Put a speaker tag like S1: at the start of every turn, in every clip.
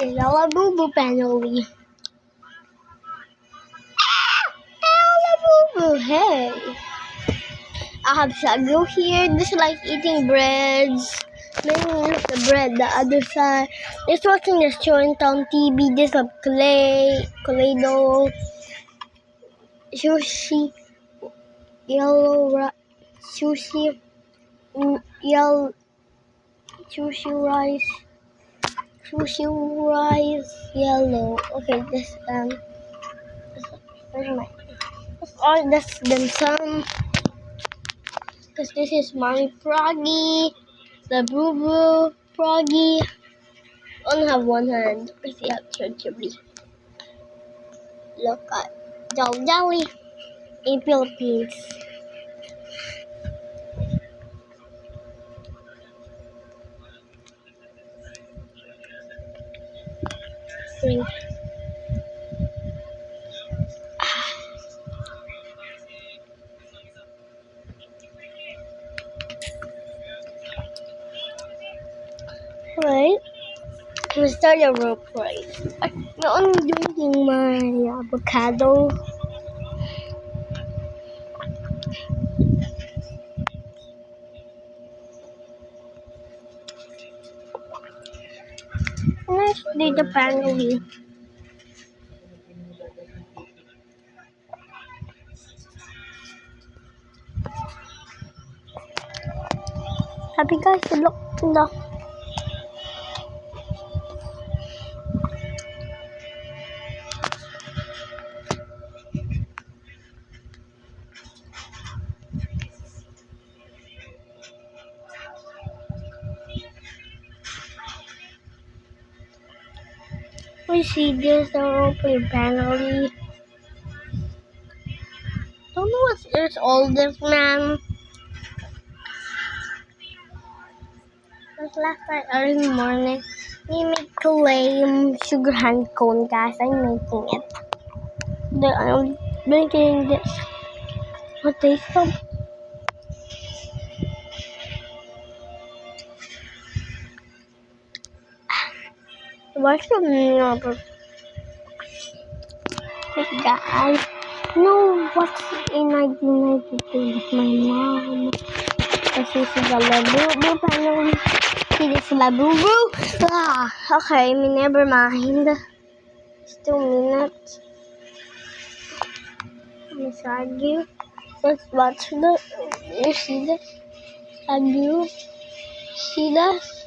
S1: Yellow Boo Boo family. Yellow Boo Boo, hey. I have Shaggy here, just like eating breads. Maybe look the bread, the other side. Just watching the show on TV. This of Kaleido, sushi, sushi, yellow, sushi rice, yellow. Okay, where's my? That's them some. Because this is Mommy Froggy, the Boo Boo Froggy. I only have one hand because you have Chubby. Look at Jelly in Philippines. Drink. Alright, we start a rope race. I'm only drinking my avocado. Let's do the family. Happy guys, look the we see this rope family. Don't know what is all this, man. Last night early morning, we make clay sugar hand cone, guys. I'm making it. I'm making this. What they stop? What's the number? This guy. No, what's in 1992 with my mom? This is the Labubu family. This is Labubu. Okay, never mind. Just 2 minutes. Beside you. Let's watch the. You see this? Have you see this?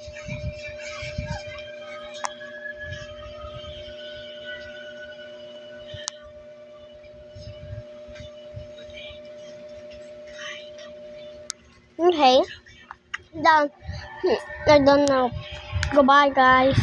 S1: Okay. Done. I don't know. Goodbye, guys.